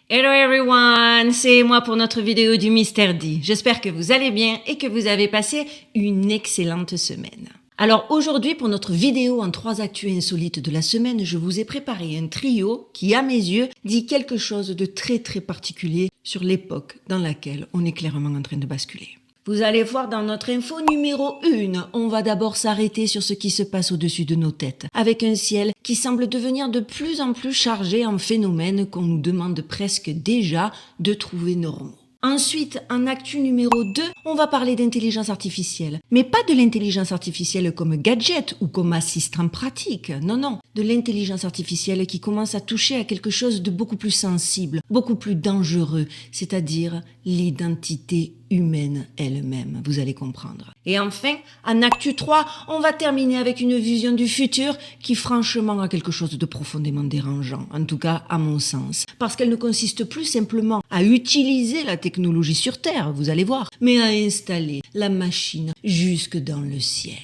Hello everyone, c'est moi pour notre vidéo du Mystère D. J'espère que vous allez bien et que vous avez passé une excellente semaine. Alors aujourd'hui pour notre vidéo en 3 actus insolites de la semaine, je vous ai préparé un trio qui à mes yeux dit quelque chose de très particulier sur l'époque dans laquelle on est clairement en train de basculer. Vous allez voir dans notre info numéro 1, on va d'abord s'arrêter sur ce qui se passe au-dessus de nos têtes, avec un ciel qui semble devenir de plus en plus chargé en phénomènes qu'on nous demande presque déjà de trouver normaux. Ensuite, en actu numéro 2, on va parler d'intelligence artificielle. Mais pas de l'intelligence artificielle comme gadget ou comme assistant pratique. Non, de l'intelligence artificielle qui commence à toucher à quelque chose de beaucoup plus sensible, beaucoup plus dangereux, c'est-à-dire l'identité humaine elle-même, vous allez comprendre. Et enfin, en actu 3, on va terminer avec une vision du futur qui franchement a quelque chose de profondément dérangeant, en tout cas à mon sens, parce qu'elle ne consiste plus simplement à utiliser la technologie sur Terre, vous allez voir, mais à installer la machine jusque dans le ciel.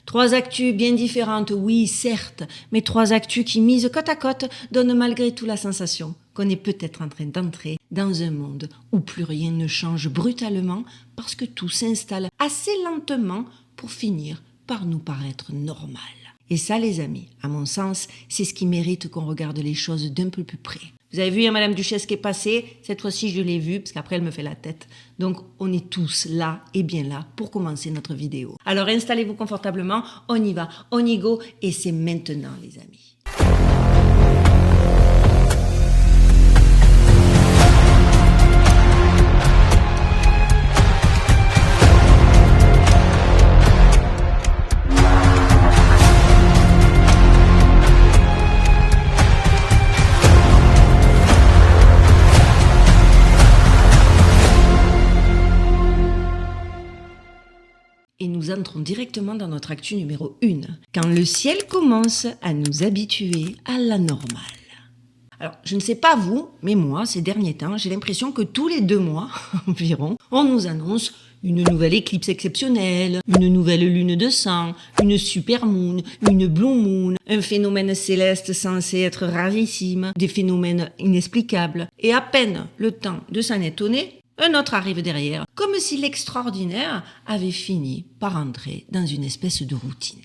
3 actus bien différentes, oui, certes, mais 3 actus qui, mises côte à côte, donnent malgré tout la sensation qu'on est peut-être en train d'entrer dans un monde où plus rien ne change brutalement parce que tout s'installe assez lentement pour finir par nous paraître normal. Et ça, les amis, à mon sens, c'est ce qui mérite qu'on regarde les choses d'un peu plus près. Vous avez vu, hein, Madame Duchesse qui est passée, cette fois-ci je l'ai vue, parce qu'après elle me fait la tête. Donc on est tous là, et bien là, pour commencer notre vidéo. Alors installez-vous confortablement, on y va, on y go, et c'est maintenant les amis. Et nous entrons directement dans notre actu numéro 1, quand le ciel commence à nous habituer à la normale. Alors, je ne sais pas vous, mais moi, ces derniers temps, j'ai l'impression que tous les 2 mois environ, on nous annonce une nouvelle éclipse exceptionnelle, une nouvelle lune de sang, une super moon, une blue moon, un phénomène céleste censé être rarissime, des phénomènes inexplicables. Et à peine le temps de s'en étonner, un autre arrive derrière, comme si l'extraordinaire avait fini par entrer dans une espèce de routine.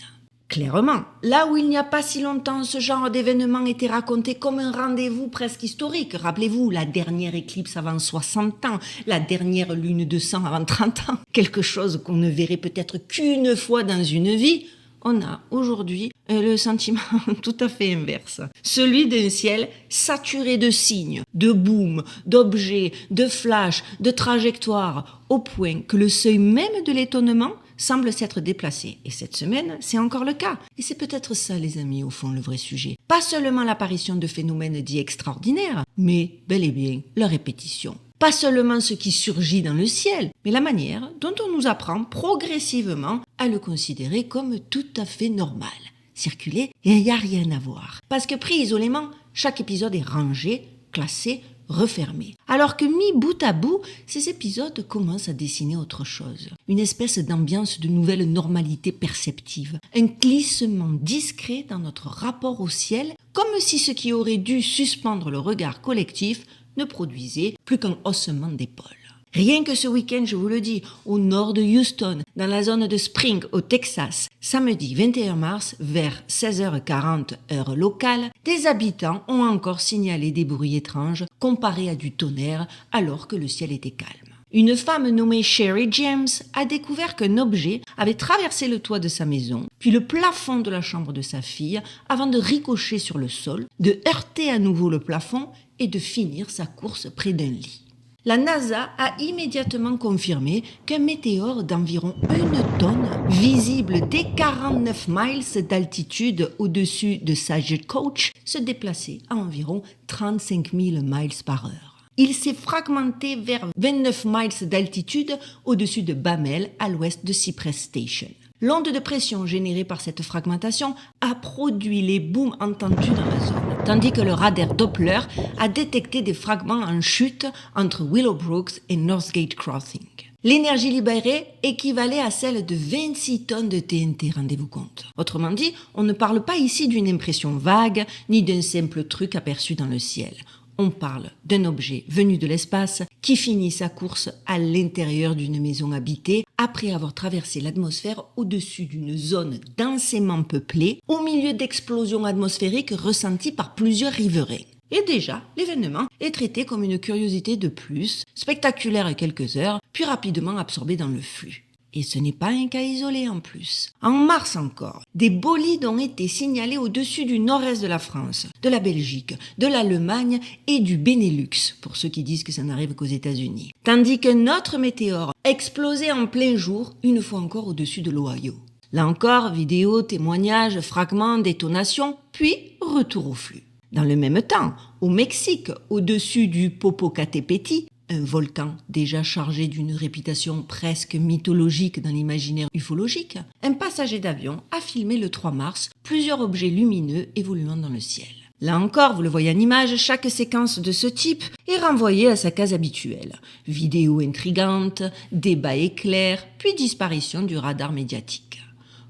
Clairement, là où il n'y a pas si longtemps, ce genre d'événement était raconté comme un rendez-vous presque historique. Rappelez-vous, la dernière éclipse avant 60 ans, la dernière lune de sang avant 30 ans, quelque chose qu'on ne verrait peut-être qu'une fois dans une vie. On a aujourd'hui le sentiment tout à fait inverse. Celui d'un ciel saturé de signes, de boom, d'objets, de flashs, de trajectoires, au point que le seuil même de l'étonnement semble s'être déplacé. Et cette semaine, c'est encore le cas. Et c'est peut-être ça, les amis, au fond, le vrai sujet. Pas seulement l'apparition de phénomènes dits extraordinaires, mais bel et bien leur répétition. Pas seulement ce qui surgit dans le ciel, mais la manière dont on nous apprend progressivement à le considérer comme tout à fait normal. Circuler, et il n'y a rien à voir. Parce que pris isolément, chaque épisode est rangé, classé, refermé. Alors que mis bout à bout, ces épisodes commencent à dessiner autre chose. Une espèce d'ambiance de nouvelle normalité perceptive. Un glissement discret dans notre rapport au ciel, comme si ce qui aurait dû suspendre le regard collectif ne produisait plus qu'un haussement d'épaules. Rien que ce week-end, je vous le dis, au nord de Houston, dans la zone de Spring, au Texas, samedi 21 mars, vers 16h40 heure locale, des habitants ont encore signalé des bruits étranges comparés à du tonnerre alors que le ciel était calme. Une femme nommée Sherry James a découvert qu'un objet avait traversé le toit de sa maison, puis le plafond de la chambre de sa fille, avant de ricocher sur le sol, de heurter à nouveau le plafond et de finir sa course près d'un lit. La NASA a immédiatement confirmé qu'un météore d'environ 1 tonne, visible dès 49 miles d'altitude au-dessus de Sagittarius, se déplaçait à environ 35 000 miles par heure. Il s'est fragmenté vers 29 miles d'altitude au-dessus de Bammel, à l'ouest de Cypress Station. L'onde de pression générée par cette fragmentation a produit les booms entendus dans la zone, tandis que le radar Doppler a détecté des fragments en chute entre Willowbrook et Northgate Crossing. L'énergie libérée équivalait à celle de 26 tonnes de TNT, rendez-vous compte. Autrement dit, on ne parle pas ici d'une impression vague, ni d'un simple truc aperçu dans le ciel. On parle d'un objet venu de l'espace qui finit sa course à l'intérieur d'une maison habitée après avoir traversé l'atmosphère au-dessus d'une zone densément peuplée au milieu d'explosions atmosphériques ressenties par plusieurs riverains. Et déjà, l'événement est traité comme une curiosité de plus, spectaculaire quelques heures, puis rapidement absorbé dans le flux. Et ce n'est pas un cas isolé en plus. En mars encore, des bolides ont été signalés au-dessus du nord-est de la France, de la Belgique, de l'Allemagne et du Benelux, pour ceux qui disent que ça n'arrive qu'aux États-Unis. Tandis qu'un autre météore explosait en plein jour, une fois encore au-dessus de l'Ohio. Là encore, vidéos, témoignages, fragments, détonations, puis retour au flux. Dans le même temps, au Mexique, au-dessus du Popocatépetl, un volcan déjà chargé d'une réputation presque mythologique dans l'imaginaire ufologique, un passager d'avion a filmé le 3 mars plusieurs objets lumineux évoluant dans le ciel. Là encore, vous le voyez en image, chaque séquence de ce type est renvoyée à sa case habituelle. Vidéo intrigante, débat éclair, puis disparition du radar médiatique.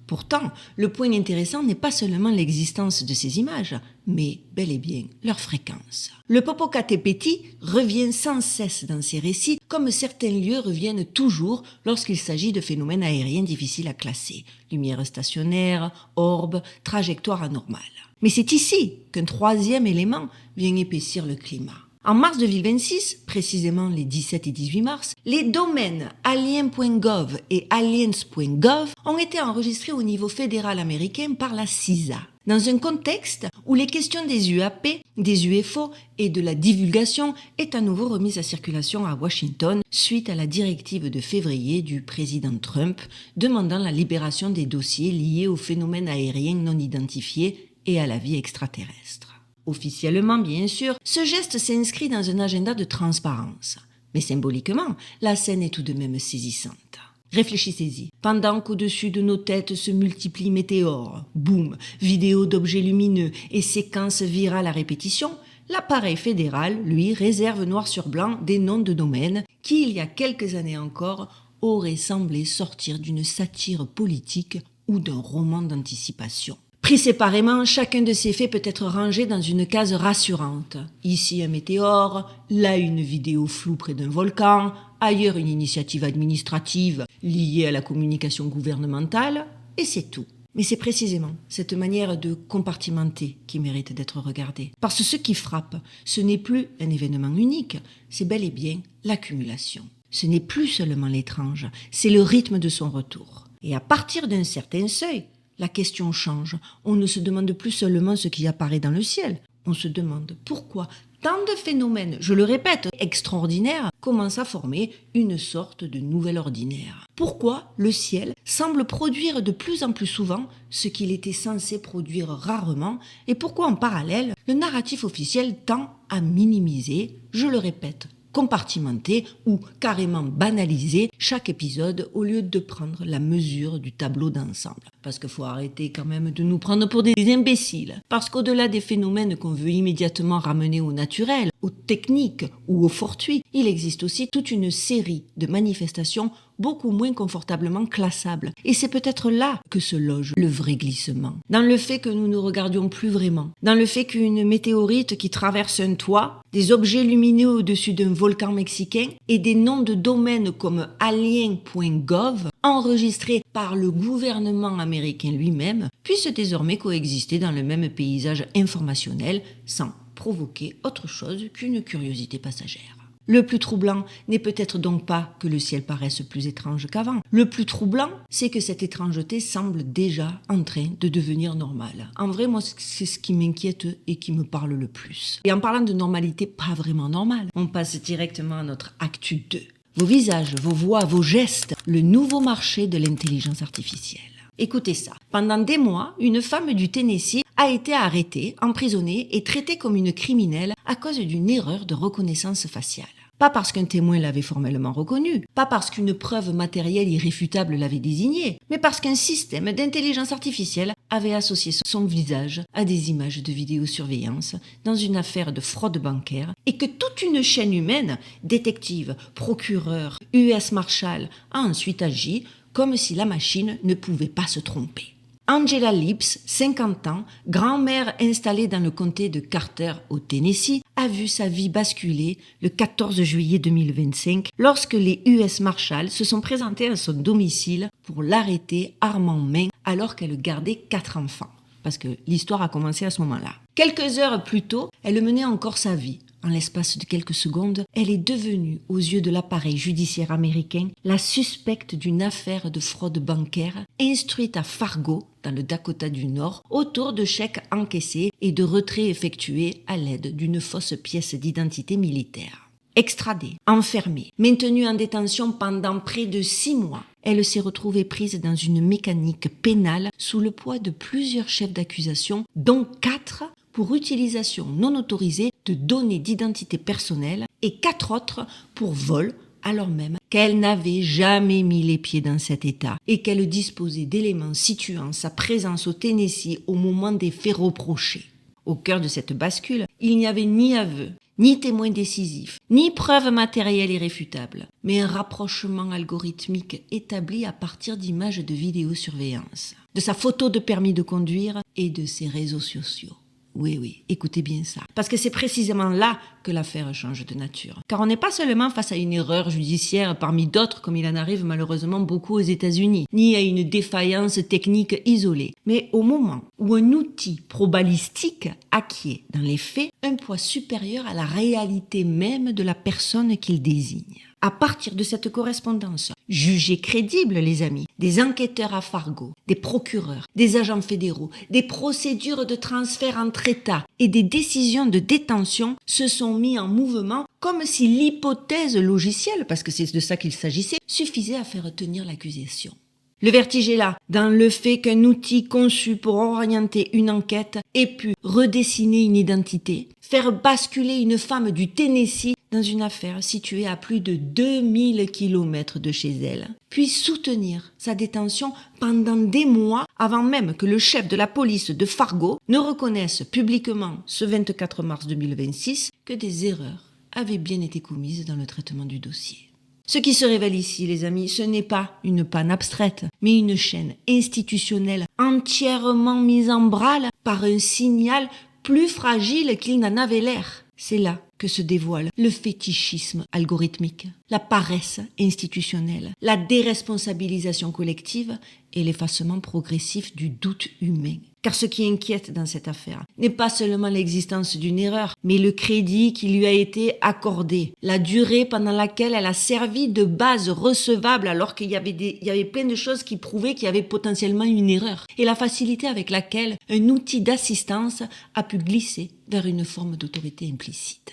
Pourtant, le point intéressant n'est pas seulement l'existence de ces images, mais bel et bien leur fréquence. Le Popocatépetl revient sans cesse dans ses récits, comme certains lieux reviennent toujours lorsqu'il s'agit de phénomènes aériens difficiles à classer. Lumière stationnaire, orbe, trajectoire anormale. Mais c'est ici qu'un troisième élément vient épaissir le climat. En mars 2026, précisément les 17 et 18 mars, les domaines alien.gov et aliens.gov ont été enregistrés au niveau fédéral américain par la CISA, dans un contexte où les questions des UAP, des UFO et de la divulgation est à nouveau remise à circulation à Washington suite à la directive de février du président Trump demandant la libération des dossiers liés aux phénomènes aériens non identifiés et à la vie extraterrestre. Officiellement, bien sûr, ce geste s'inscrit dans un agenda de transparence. Mais symboliquement, la scène est tout de même saisissante. Réfléchissez-y. Pendant qu'au-dessus de nos têtes se multiplient météores, boum, vidéos d'objets lumineux et séquences virales à répétition, l'appareil fédéral, lui, réserve noir sur blanc des noms de domaines qui, il y a quelques années encore, auraient semblé sortir d'une satire politique ou d'un roman d'anticipation. Pris séparément, chacun de ces faits peut être rangé dans une case rassurante. Ici un météore, là une vidéo floue près d'un volcan, ailleurs une initiative administrative liée à la communication gouvernementale, et c'est tout. Mais c'est précisément cette manière de compartimenter qui mérite d'être regardée. Parce que ce qui frappe, ce n'est plus un événement unique, c'est bel et bien l'accumulation. Ce n'est plus seulement l'étrange, c'est le rythme de son retour. Et à partir d'un certain seuil, la question change. On ne se demande plus seulement ce qui apparaît dans le ciel. On se demande pourquoi tant de phénomènes, je le répète, extraordinaires, commencent à former une sorte de nouvel ordinaire. Pourquoi le ciel semble produire de plus en plus souvent ce qu'il était censé produire rarement et pourquoi en parallèle, le narratif officiel tend à minimiser, je le répète, compartimenter ou carrément banaliser chaque épisode au lieu de prendre la mesure du tableau d'ensemble. Parce qu'il faut arrêter quand même de nous prendre pour des imbéciles. Parce qu'au-delà des phénomènes qu'on veut immédiatement ramener au naturel, aux techniques ou au fortuit, il existe aussi toute une série de manifestations beaucoup moins confortablement classables. Et c'est peut-être là que se loge le vrai glissement. Dans le fait que nous ne regardions plus vraiment. Dans le fait qu'une météorite qui traverse un toit, des objets lumineux au-dessus d'un volcan mexicain et des noms de domaines comme alien.gov enregistrés par le gouvernement américain lui-même puissent désormais coexister dans le même paysage informationnel sans provoquer autre chose qu'une curiosité passagère. Le plus troublant n'est peut-être donc pas que le ciel paraisse plus étrange qu'avant. Le plus troublant, c'est que cette étrangeté semble déjà en train de devenir normale. En vrai, moi, c'est ce qui m'inquiète et qui me parle le plus. Et en parlant de normalité pas vraiment normale, on passe directement à notre actu 2. Vos visages, vos voix, vos gestes, le nouveau marché de l'intelligence artificielle. Écoutez ça. Pendant des mois, une femme du Tennessee a été arrêtée, emprisonnée et traitée comme une criminelle à cause d'une erreur de reconnaissance faciale. Pas parce qu'un témoin l'avait formellement reconnue, pas parce qu'une preuve matérielle irréfutable l'avait désignée, mais parce qu'un système d'intelligence artificielle avait associé son visage à des images de vidéosurveillance dans une affaire de fraude bancaire et que toute une chaîne humaine, détective, procureur, US Marshal, a ensuite agi comme si la machine ne pouvait pas se tromper. Angela Lips, 50 ans, grand-mère installée dans le comté de Carter au Tennessee, a vu sa vie basculer le 14 juillet 2025 lorsque les US Marshals se sont présentés à son domicile pour l'arrêter arme en main alors qu'elle gardait 4 enfants. Parce que l'histoire a commencé à ce moment-là. Quelques heures plus tôt, elle menait encore sa vie. En l'espace de quelques secondes, elle est devenue, aux yeux de l'appareil judiciaire américain, la suspecte d'une affaire de fraude bancaire instruite à Fargo, dans le Dakota du Nord, autour de chèques encaissés et de retraits effectués à l'aide d'une fausse pièce d'identité militaire. Extradée, enfermée, maintenue en détention pendant près de 6 mois, elle s'est retrouvée prise dans une mécanique pénale sous le poids de plusieurs chefs d'accusation, dont 4 pour utilisation non autorisée de données d'identité personnelle et 4 autres pour vol, alors même qu'elle n'avait jamais mis les pieds dans cet état et qu'elle disposait d'éléments situant sa présence au Tennessee au moment des faits reprochés. Au cœur de cette bascule, il n'y avait ni aveu, ni témoin décisif, ni preuve matérielle irréfutable, mais un rapprochement algorithmique établi à partir d'images de vidéosurveillance, de sa photo de permis de conduire et de ses réseaux sociaux. Oui, écoutez bien ça. Parce que c'est précisément là que l'affaire change de nature. Car on n'est pas seulement face à une erreur judiciaire parmi d'autres, comme il en arrive malheureusement beaucoup aux États-Unis, ni à une défaillance technique isolée, mais au moment où un outil probabilistique acquiert, dans les faits, un poids supérieur à la réalité même de la personne qu'il désigne. À partir de cette correspondance, jugée crédible, les amis, des enquêteurs à Fargo, des procureurs, des agents fédéraux, des procédures de transfert entre États et des décisions de détention se sont mis en mouvement comme si l'hypothèse logicielle, parce que c'est de ça qu'il s'agissait, suffisait à faire tenir l'accusation. Le vertige est là, dans le fait qu'un outil conçu pour orienter une enquête ait pu redessiner une identité, faire basculer une femme du Tennessee dans une affaire située à plus de 2000 km de chez elle, puis soutenir sa détention pendant des mois avant même que le chef de la police de Fargo ne reconnaisse publiquement ce 24 mars 2026 que des erreurs avaient bien été commises dans le traitement du dossier. Ce qui se révèle ici, les amis, ce n'est pas une panne abstraite, mais une chaîne institutionnelle entièrement mise en branle par un signal plus fragile qu'il n'en avait l'air. C'est là que se dévoile le fétichisme algorithmique, la paresse institutionnelle, la déresponsabilisation collective et l'effacement progressif du doute humain. Car ce qui inquiète dans cette affaire n'est pas seulement l'existence d'une erreur, mais le crédit qui lui a été accordé, la durée pendant laquelle elle a servi de base recevable alors qu'il y avait plein de choses qui prouvaient qu'il y avait potentiellement une erreur, et la facilité avec laquelle un outil d'assistance a pu glisser vers une forme d'autorité implicite.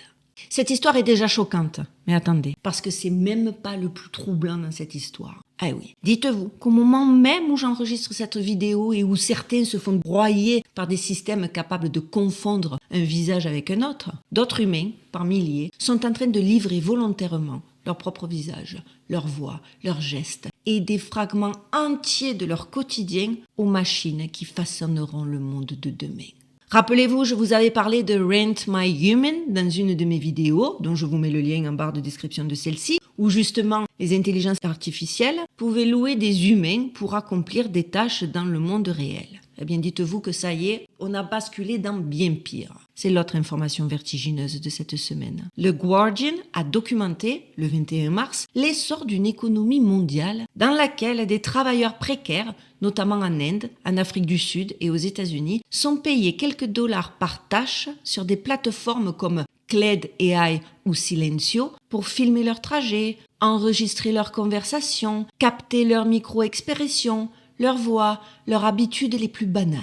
Cette histoire est déjà choquante, mais attendez, parce que c'est même pas le plus troublant dans cette histoire. Ah oui, dites-vous qu'au moment même où j'enregistre cette vidéo et où certains se font broyer par des systèmes capables de confondre un visage avec un autre, d'autres humains, par milliers, sont en train de livrer volontairement leur propre visage, leur voix, leurs gestes et des fragments entiers de leur quotidien aux machines qui façonneront le monde de demain. Rappelez-vous, je vous avais parlé de Rent My Human dans une de mes vidéos, dont je vous mets le lien en barre de description de celle-ci, où justement les intelligences artificielles pouvaient louer des humains pour accomplir des tâches dans le monde réel. Eh bien, dites-vous que ça y est, on a basculé dans bien pire. C'est l'autre information vertigineuse de cette semaine. Le Guardian a documenté, le 21 mars, l'essor d'une économie mondiale dans laquelle des travailleurs précaires, notamment en Inde, en Afrique du Sud et aux États-Unis, sont payés quelques dollars par tâche sur des plateformes comme Cled AI ou Silencio pour filmer leurs trajets, enregistrer leurs conversations, capter leurs micro-expressions, leur voix, leurs habitudes les plus banales.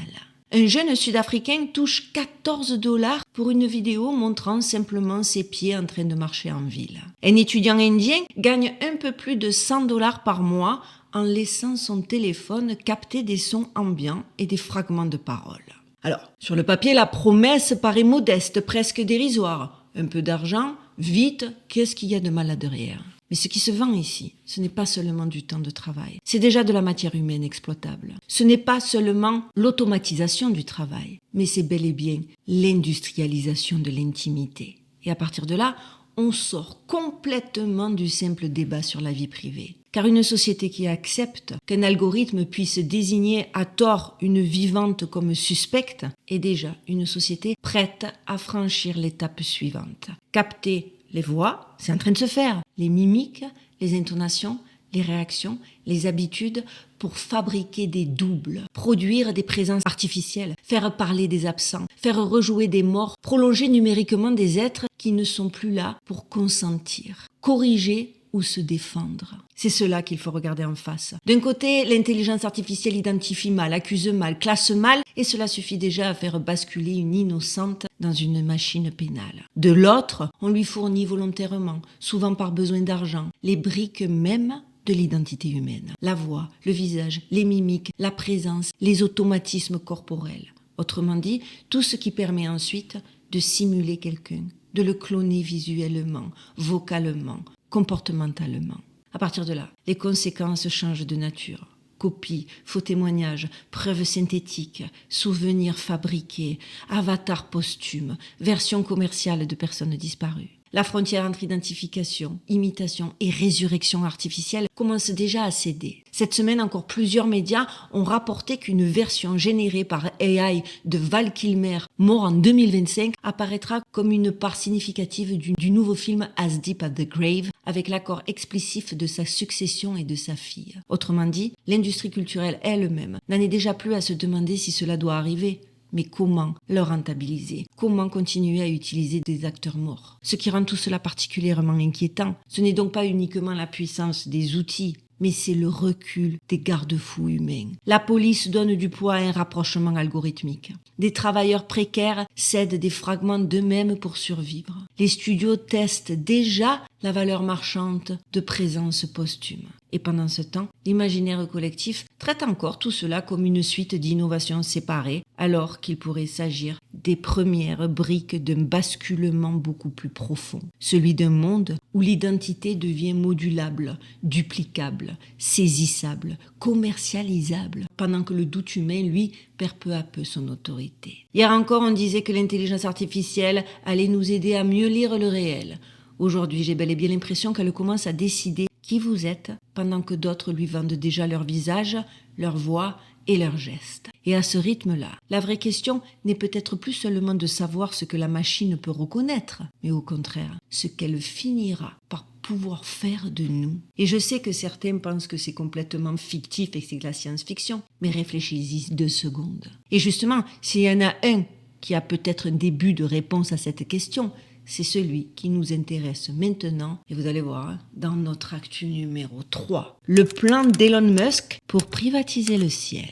Un jeune Sud-Africain touche 14 $ pour une vidéo montrant simplement ses pieds en train de marcher en ville. Un étudiant indien gagne un peu plus de 100 $ par mois en laissant son téléphone capter des sons ambiants et des fragments de paroles. Alors, sur le papier, la promesse paraît modeste, presque dérisoire. Un peu d'argent, vite, qu'est-ce qu'il y a de mal là derrière ? Mais ce qui se vend ici, ce n'est pas seulement du temps de travail, c'est déjà de la matière humaine exploitable. Ce n'est pas seulement l'automatisation du travail, mais c'est bel et bien l'industrialisation de l'intimité. Et à partir de là, on sort complètement du simple débat sur la vie privée. Car une société qui accepte qu'un algorithme puisse désigner à tort une vivante comme suspecte est déjà une société prête à franchir l'étape suivante. Capter les voix, c'est en train de se faire, les mimiques, les intonations, les réactions, les habitudes pour fabriquer des doubles, produire des présences artificielles, faire parler des absents, faire rejouer des morts, prolonger numériquement des êtres qui ne sont plus là pour consentir, corriger ou se défendre. C'est cela qu'il faut regarder en face. D'un côté, l'intelligence artificielle identifie mal, accuse mal, classe mal, et cela suffit déjà à faire basculer une innocente dans une machine pénale. De l'autre, on lui fournit volontairement, souvent par besoin d'argent, les briques mêmes de l'identité humaine. La voix, le visage, les mimiques, la présence, les automatismes corporels. Autrement dit, tout ce qui permet ensuite de simuler quelqu'un, de le cloner visuellement, vocalement, comportementalement. À partir de là, les conséquences changent de nature. Copies, faux témoignages, preuves synthétiques, souvenirs fabriqués, avatars posthumes, versions commerciales de personnes disparues. La frontière entre identification, imitation et résurrection artificielle commence déjà à céder. Cette semaine, encore plusieurs médias ont rapporté qu'une version générée par AI de Val Kilmer, mort en 2025, apparaîtra comme une part significative du nouveau film As Deep as the Grave, avec l'accord explicite de sa succession et de sa fille. Autrement dit, l'industrie culturelle elle-même n'en est déjà plus à se demander si cela doit arriver. Mais comment le rentabiliser? Comment continuer à utiliser des acteurs morts? Ce qui rend tout cela particulièrement inquiétant, ce n'est donc pas uniquement la puissance des outils, mais c'est le recul des garde-fous humains. La police donne du poids à un rapprochement algorithmique. Des travailleurs précaires cèdent des fragments d'eux-mêmes pour survivre. Les studios testent déjà la valeur marchande de présence posthume. Et pendant ce temps, l'imaginaire collectif traite encore tout cela comme une suite d'innovations séparées, alors qu'il pourrait s'agir des premières briques d'un basculement beaucoup plus profond, celui d'un monde où l'identité devient modulable, duplicable, saisissable, commercialisable, pendant que le doute humain, lui, perd peu à peu son autorité. Hier encore, on disait que l'intelligence artificielle allait nous aider à mieux lire le réel. Aujourd'hui, j'ai bel et bien l'impression qu'elle commence à décider qui vous êtes, pendant que d'autres lui vendent déjà leur visage, leur voix et leurs gestes. Et à ce rythme-là, la vraie question n'est peut-être plus seulement de savoir ce que la machine peut reconnaître, mais au contraire, ce qu'elle finira par pouvoir faire de nous. Et je sais que certains pensent que c'est complètement fictif et que c'est de la science-fiction, mais réfléchissez 2 secondes. Et justement, s'il y en a un qui a peut-être un début de réponse à cette question, c'est celui qui nous intéresse maintenant, et vous allez voir, dans notre actu numéro 3. Le plan d'Elon Musk pour privatiser le ciel.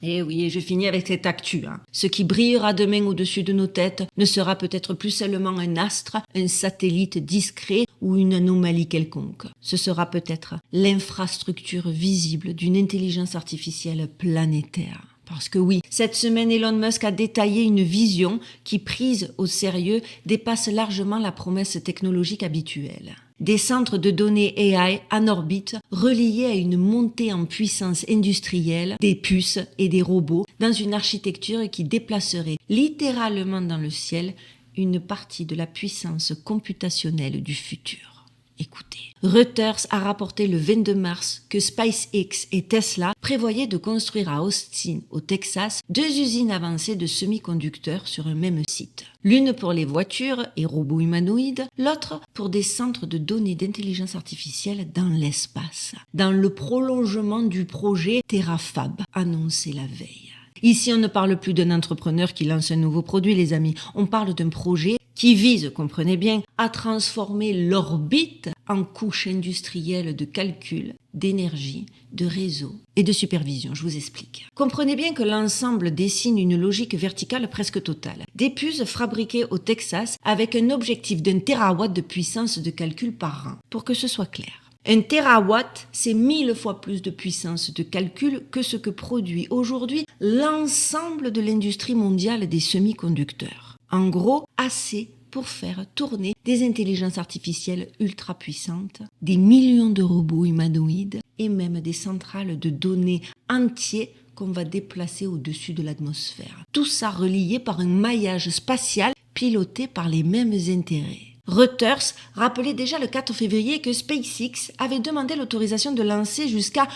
Et oui, et je finis avec cette actu. Ce qui brillera demain au-dessus de nos têtes ne sera peut-être plus seulement un astre, un satellite discret ou une anomalie quelconque. Ce sera peut-être l'infrastructure visible d'une intelligence artificielle planétaire. Parce que oui, cette semaine, Elon Musk a détaillé une vision qui, prise au sérieux, dépasse largement la promesse technologique habituelle. Des centres de données AI en orbite reliés à une montée en puissance industrielle, des puces et des robots dans une architecture qui déplacerait littéralement dans le ciel une partie de la puissance computationnelle du futur. Écoutez, Reuters a rapporté le 22 mars que SpaceX et Tesla prévoyaient de construire à Austin, au Texas, 2 usines avancées de semi-conducteurs sur un même site. L'une pour les voitures et robots humanoïdes, l'autre pour des centres de données d'intelligence artificielle dans l'espace, dans le prolongement du projet TerraFab annoncé la veille. Ici, on ne parle plus d'un entrepreneur qui lance un nouveau produit, les amis. On parle d'un projet qui vise, comprenez bien, à transformer l'orbite en couche industrielle de calcul, d'énergie, de réseau et de supervision. Je vous explique. Comprenez bien que l'ensemble dessine une logique verticale presque totale. Des puces fabriquées au Texas avec un objectif d'1 terawatt de puissance de calcul par an. Pour que ce soit clair. 1 terawatt, c'est 1000 fois plus de puissance de calcul que ce que produit aujourd'hui l'ensemble de l'industrie mondiale des semi-conducteurs. En gros, assez pour faire tourner des intelligences artificielles ultra puissantes, des millions de robots humanoïdes et même des centrales de données entiers qu'on va déplacer au-dessus de l'atmosphère. Tout ça relié par un maillage spatial piloté par les mêmes intérêts. Reuters rappelait déjà le 4 février que SpaceX avait demandé l'autorisation de lancer jusqu'à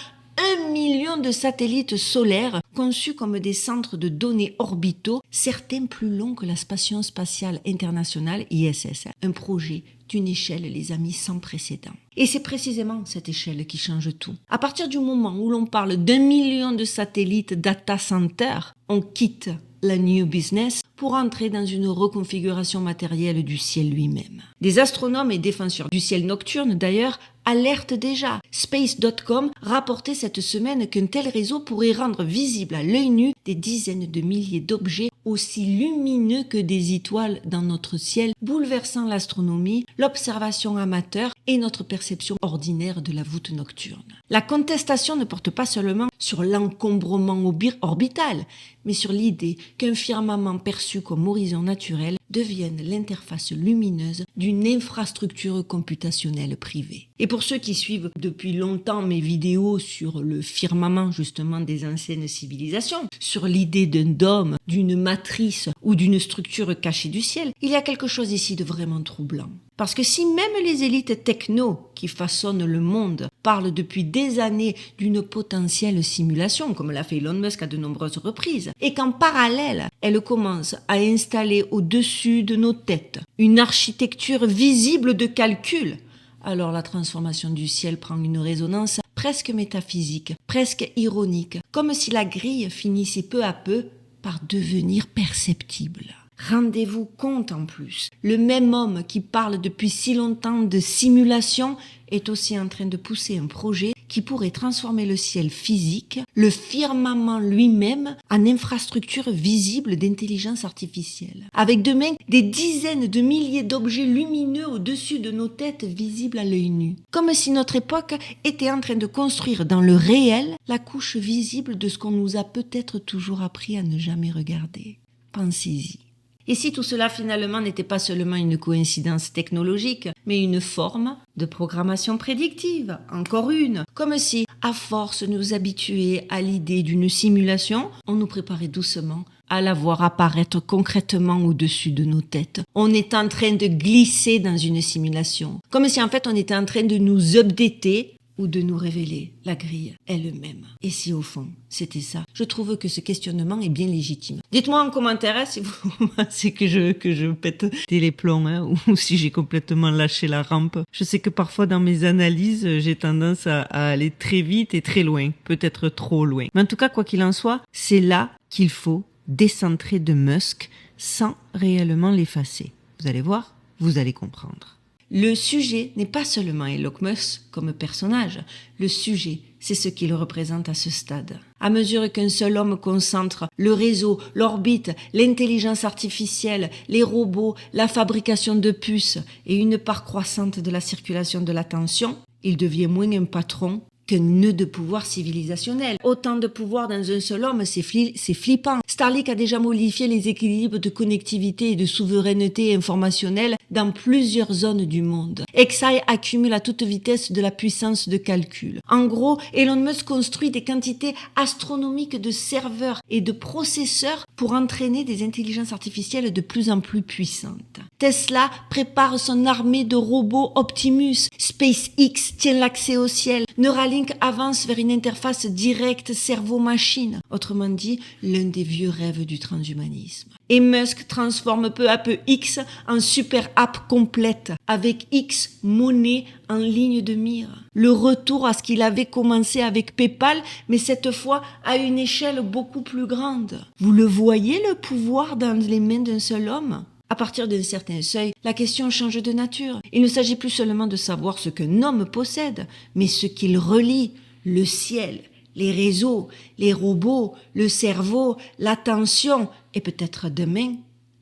1 million de satellites solaires conçus comme des centres de données orbitaux, certains plus longs que la Station spatiale internationale ISS. Un projet d'une échelle, les amis, sans précédent. Et c'est précisément cette échelle qui change tout. À partir du moment où l'on parle d'1 million de satellites data centers, on quitte la new business pour entrer dans une reconfiguration matérielle du ciel lui-même. Des astronomes et défenseurs du ciel nocturne, d'ailleurs, alertent déjà. Space.com rapportait cette semaine qu'un tel réseau pourrait rendre visible à l'œil nu des dizaines de milliers d'objets aussi lumineux que des étoiles dans notre ciel, bouleversant l'astronomie, l'observation amateur et notre perception ordinaire de la voûte nocturne. La contestation ne porte pas seulement sur l'encombrement orbital, mais sur l'idée qu'un firmament perçu comme horizon naturel devienne l'interface lumineuse d'une infrastructure computationnelle privée. Et pour ceux qui suivent depuis longtemps mes vidéos sur le firmament justement des anciennes civilisations, sur l'idée d'un dôme, d'une matrice ou d'une structure cachée du ciel, il y a quelque chose ici de vraiment troublant. Parce que si même les élites techno qui façonnent le monde parlent depuis des années d'une potentielle simulation, comme l'a fait Elon Musk à de nombreuses reprises, et qu'en parallèle, elles commencent à installer au-dessus de nos têtes une architecture visible de calcul, alors la transformation du ciel prend une résonance presque métaphysique, presque ironique, comme si la grille finissait peu à peu par devenir perceptible. Rendez-vous compte en plus, le même homme qui parle depuis si longtemps de simulation est aussi en train de pousser un projet qui pourrait transformer le ciel physique, le firmament lui-même, en infrastructure visible d'intelligence artificielle. Avec demain des dizaines de milliers d'objets lumineux au-dessus de nos têtes visibles à l'œil nu. Comme si notre époque était en train de construire dans le réel la couche visible de ce qu'on nous a peut-être toujours appris à ne jamais regarder. Pensez-y. Et si tout cela finalement n'était pas seulement une coïncidence technologique, mais une forme de programmation prédictive, encore une, comme si, à force de nous habituer à l'idée d'une simulation, on nous préparait doucement à la voir apparaître concrètement au-dessus de nos têtes. On est en train de glisser dans une simulation, comme si en fait on était en train de nous updater ou de nous révéler la grille elle-même. Et si au fond, c'était ça? Je trouve que ce questionnement est bien légitime. Dites-moi en commentaire si vous pensez que je pète les plombs ou si j'ai complètement lâché la rampe. Je sais que parfois dans mes analyses, j'ai tendance à aller très vite et très loin, peut-être trop loin. Mais en tout cas, quoi qu'il en soit, c'est là qu'il faut décentrer de Musk sans réellement l'effacer. Vous allez voir, vous allez comprendre. Le sujet n'est pas seulement Elon Musk comme personnage, le sujet, c'est ce qu'il représente à ce stade. À mesure qu'un seul homme concentre le réseau, l'orbite, l'intelligence artificielle, les robots, la fabrication de puces et une part croissante de la circulation de l'attention, il devient moins un patron qu'un nœud de pouvoir civilisationnel. Autant de pouvoir dans un seul homme, c'est flippant. Starlink a déjà modifié les équilibres de connectivité et de souveraineté informationnelle dans plusieurs zones du monde. Exai accumule à toute vitesse de la puissance de calcul. En gros, Elon Musk construit des quantités astronomiques de serveurs et de processeurs pour entraîner des intelligences artificielles de plus en plus puissantes. Tesla prépare son armée de robots Optimus. SpaceX tient l'accès au ciel. Neuralink avance vers une interface directe cerveau-machine. Autrement dit, l'un des vieux rêves du transhumanisme. Et Musk transforme peu à peu X en super app complète, avec X monnaie en ligne de mire. Le retour à ce qu'il avait commencé avec PayPal, mais cette fois à une échelle beaucoup plus grande. Vous le voyez, le pouvoir dans les mains d'un seul homme ? À partir d'un certain seuil, la question change de nature. Il ne s'agit plus seulement de savoir ce qu'un homme possède, mais ce qu'il relie, le ciel, les réseaux, les robots, le cerveau, l'attention et peut-être demain,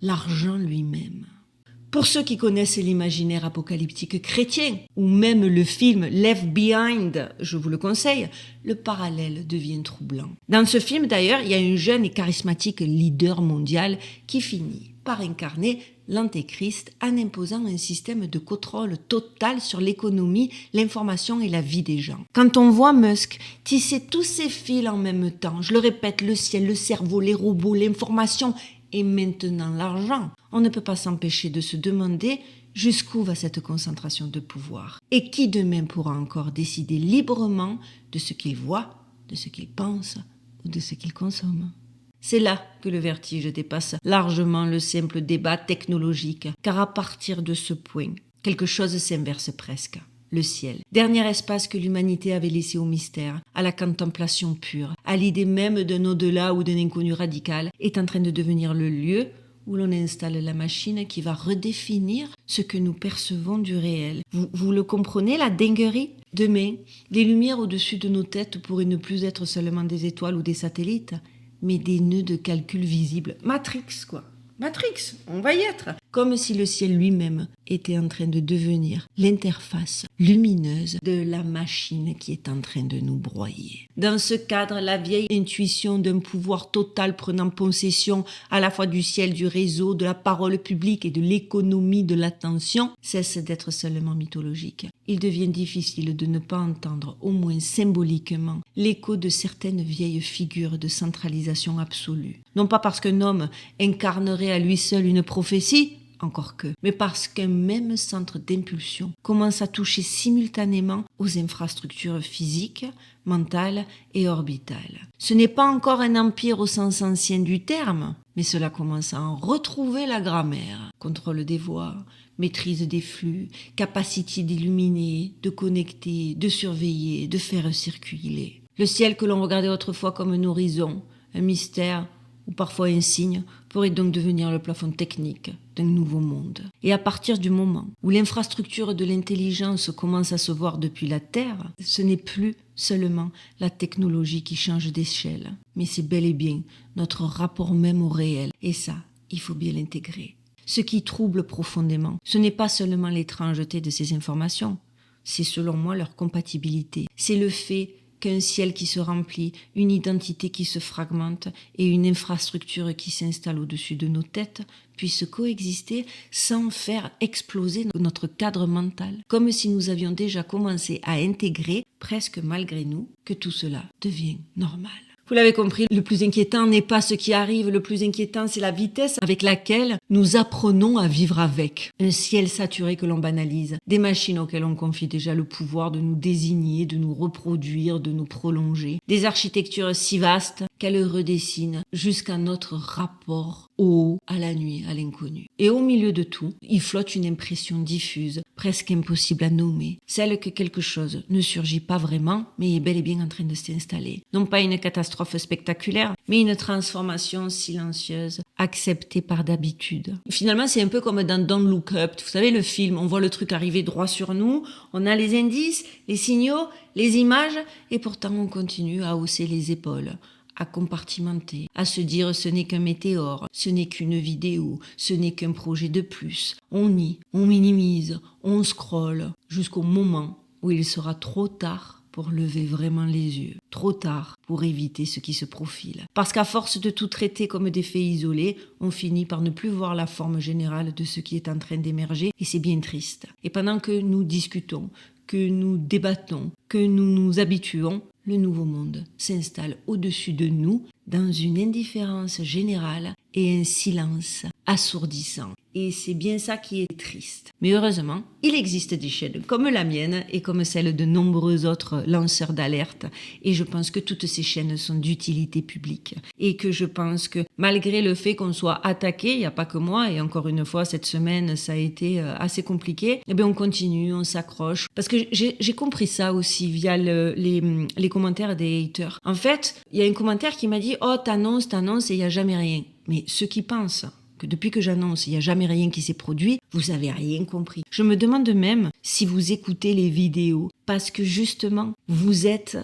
l'argent lui-même. Pour ceux qui connaissent l'imaginaire apocalyptique chrétien, ou même le film Left Behind, je vous le conseille, le parallèle devient troublant. Dans ce film d'ailleurs, il y a un jeune et charismatique leader mondial qui finit par incarner l'antéchrist en imposant un système de contrôle total sur l'économie, l'information et la vie des gens. Quand on voit Musk tisser tous ces fils en même temps, je le répète, le ciel, le cerveau, les robots, l'information et maintenant l'argent, on ne peut pas s'empêcher de se demander Jusqu'où va cette concentration de pouvoir? Et qui demain pourra encore décider librement de ce qu'il voit, de ce qu'il pense ou de ce qu'il consomme? C'est là que le vertige dépasse largement le simple débat technologique, car à partir de ce point, quelque chose s'inverse presque. Le ciel, dernier espace que l'humanité avait laissé au mystère, à la contemplation pure, à l'idée même d'un au-delà ou d'un inconnu radical, est en train de devenir le lieu où l'on installe la machine qui va redéfinir ce que nous percevons du réel. Vous le comprenez, la dinguerie? Demain, les lumières au-dessus de nos têtes pourraient ne plus être seulement des étoiles ou des satellites, mais des nœuds de calcul visibles. Matrix, quoi. Matrix, on va y être. Comme si le ciel lui-même était en train de devenir l'interface lumineuse de la machine qui est en train de nous broyer. Dans ce cadre, la vieille intuition d'un pouvoir total prenant possession à la fois du ciel, du réseau, de la parole publique et de l'économie de l'attention cesse d'être seulement mythologique. Il devient difficile de ne pas entendre, au moins symboliquement, l'écho de certaines vieilles figures de centralisation absolue. Non pas parce qu'un homme incarnerait à lui seul une prophétie, encore que, mais parce qu'un même centre d'impulsion commence à toucher simultanément aux infrastructures physiques, mentales et orbitales. Ce n'est pas encore un empire au sens ancien du terme, mais cela commence à en retrouver la grammaire. Contrôle des voix, maîtrise des flux, capacité d'illuminer, de connecter, de surveiller, de faire circuler. Le ciel que l'on regardait autrefois comme un horizon, un mystère, ou parfois un signe, pourrait donc devenir le plafond technique d'un nouveau monde. Et à partir du moment où l'infrastructure de l'intelligence commence à se voir depuis la Terre, ce n'est plus seulement la technologie qui change d'échelle, mais c'est bel et bien notre rapport même au réel. Et ça, il faut bien l'intégrer. Ce qui trouble profondément, ce n'est pas seulement l'étrangeté de ces informations, c'est selon moi leur compatibilité. C'est le fait qu'un ciel qui se remplit, une identité qui se fragmente et une infrastructure qui s'installe au-dessus de nos têtes puissent coexister sans faire exploser notre cadre mental, comme si nous avions déjà commencé à intégrer, presque malgré nous, que tout cela devient normal. Vous l'avez compris, le plus inquiétant n'est pas ce qui arrive, le plus inquiétant c'est la vitesse avec laquelle nous apprenons à vivre avec. Un ciel saturé que l'on banalise, des machines auxquelles on confie déjà le pouvoir de nous désigner, de nous reproduire, de nous prolonger, des architectures si vastes qu'elles redessinent jusqu'à notre rapport au, à la nuit, à l'inconnu. Et au milieu de tout, il flotte une impression diffuse, presque impossible à nommer, celle que quelque chose ne surgit pas vraiment, mais est bel et bien en train de s'installer. Non pas une catastrophe spectaculaire, mais une transformation silencieuse, acceptée par d'habitude. Finalement, c'est un peu comme dans Don't Look Up, vous savez le film, on voit le truc arriver droit sur nous, on a les indices, les signaux, les images, et pourtant on continue à hausser les épaules, à compartimenter, à se dire ce n'est qu'un météore, ce n'est qu'une vidéo, ce n'est qu'un projet de plus. On nie, on minimise, on scrolle, jusqu'au moment où il sera trop tard pour lever vraiment les yeux, trop tard pour éviter ce qui se profile. Parce qu'à force de tout traiter comme des faits isolés, on finit par ne plus voir la forme générale de ce qui est en train d'émerger, et c'est bien triste. Et pendant que nous discutons, que nous débattons, que nous nous habituons, le nouveau monde s'installe au-dessus de nous dans une indifférence générale et un silence assourdissant. Et c'est bien ça qui est triste. Mais heureusement, il existe des chaînes comme la mienne et comme celle de nombreux autres lanceurs d'alerte. Et je pense que toutes ces chaînes sont d'utilité publique. Et que je pense que malgré le fait qu'on soit attaqué, il n'y a pas que moi, et encore une fois, cette semaine, ça a été assez compliqué, eh bien on continue, on s'accroche. Parce que j'ai compris ça aussi via les commentaires des haters. En fait, il y a un commentaire qui m'a dit « Oh, t'annonces et il n'y a jamais rien ». Mais ceux qui pensent que depuis que j'annonce, il n'y a jamais rien qui s'est produit, vous avez rien compris. Je me demande même si vous écoutez les vidéos, parce que justement, vous êtes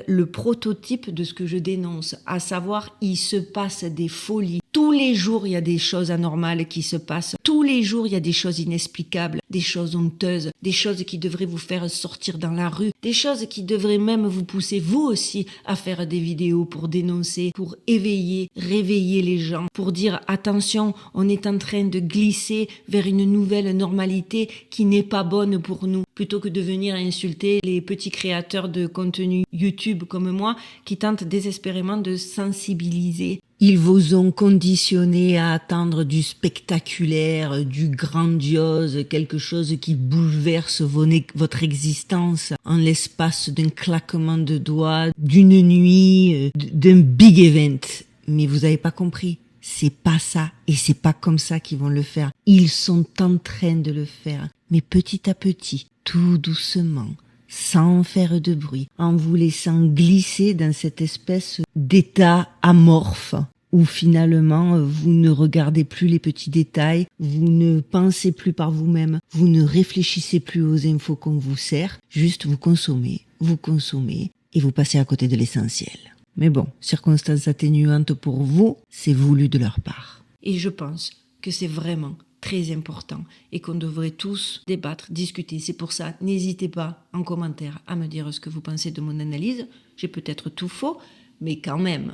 le prototype de ce que je dénonce, à savoir, il se passe des folies. Tous les jours, il y a des choses anormales qui se passent. Tous les jours, il y a des choses inexplicables, des choses honteuses, des choses qui devraient vous faire sortir dans la rue, des choses qui devraient même vous pousser, vous aussi, à faire des vidéos pour dénoncer, pour éveiller, réveiller les gens, pour dire attention, on est en train de glisser vers une nouvelle normalité qui n'est pas bonne pour nous, plutôt que de venir insulter les petits créateurs de contenu YouTube comme moi qui tentent désespérément de sensibiliser. Ils vous ont conditionné à attendre du spectaculaire, du grandiose, quelque chose qui bouleverse votre existence en l'espace d'un claquement de doigts, d'une nuit, d'un big event. Mais vous avez pas compris. C'est pas ça et c'est pas comme ça qu'ils vont le faire. Ils sont en train de le faire. Mais petit à petit, tout doucement, sans faire de bruit, en vous laissant glisser dans cette espèce d'état amorphe où finalement vous ne regardez plus les petits détails, vous ne pensez plus par vous-même, vous ne réfléchissez plus aux infos qu'on vous sert, juste vous consommez et vous passez à côté de l'essentiel. Mais bon, circonstances atténuantes pour vous, c'est voulu de leur part. Et je pense que c'est vraiment très important et qu'on devrait tous débattre, discuter. C'est pour ça, n'hésitez pas en commentaire à me dire ce que vous pensez de mon analyse. J'ai peut-être tout faux, mais quand même,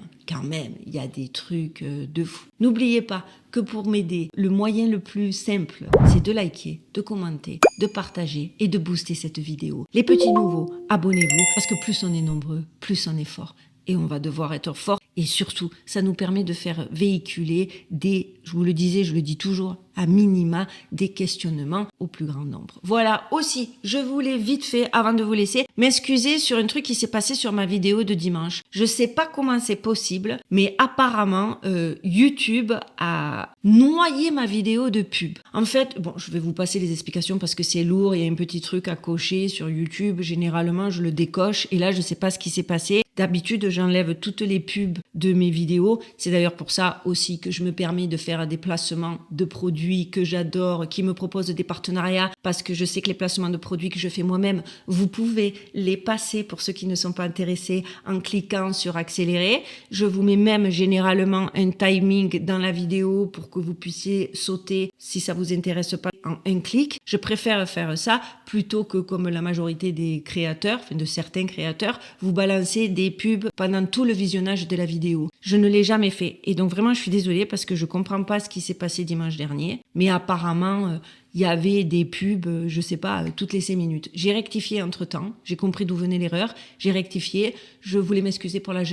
il y a des trucs de fou. N'oubliez pas que pour m'aider, le moyen le plus simple, c'est de liker, de commenter, de partager et de booster cette vidéo. Les petits nouveaux, abonnez-vous, parce que plus on est nombreux, plus on est fort. Et on va devoir être fort. Et surtout, ça nous permet de faire véhiculer je vous le disais, je le dis toujours, à minima, des questionnements au plus grand nombre. Voilà, aussi, je voulais vite fait, avant de vous laisser, m'excuser sur un truc qui s'est passé sur ma vidéo de dimanche. Je sais pas comment c'est possible, mais apparemment, YouTube a noyé ma vidéo de pub. En fait, bon, je vais vous passer les explications parce que c'est lourd, il y a un petit truc à cocher sur YouTube. Généralement, je le décoche et là, je sais pas ce qui s'est passé. D'habitude, j'enlève toutes les pubs de mes vidéos. C'est d'ailleurs pour ça aussi que je me permets de faire des placements de produits que j'adore, qui me proposent des partenariats, parce que je sais que les placements de produits que je fais moi-même, vous pouvez les passer pour ceux qui ne sont pas intéressés en cliquant sur accélérer. Je vous mets même généralement un timing dans la vidéo pour que vous puissiez sauter si ça vous intéresse pas en un clic. Je préfère faire ça plutôt que comme la majorité des créateurs, enfin de certains créateurs, vous balancer des pubs pendant tout le visionnage de la vidéo. Je ne l'ai jamais fait et donc vraiment je suis désolée parce que je comprends pas ce qui s'est passé dimanche dernier, mais apparemment il y avait des pubs, je sais pas, toutes les 5 minutes. J'ai rectifié entre-temps, j'ai compris d'où venait l'erreur, j'ai rectifié, je voulais m'excuser pour la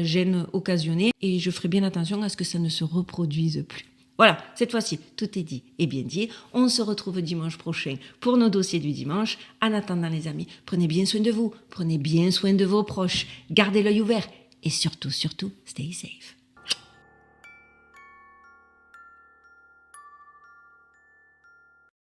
gêne occasionnée et je ferai bien attention à ce que ça ne se reproduise plus. Voilà, cette fois-ci, tout est dit et bien dit. On se retrouve dimanche prochain pour nos dossiers du dimanche. En attendant, les amis, prenez bien soin de vous, prenez bien soin de vos proches, gardez l'œil ouvert et surtout, stay safe.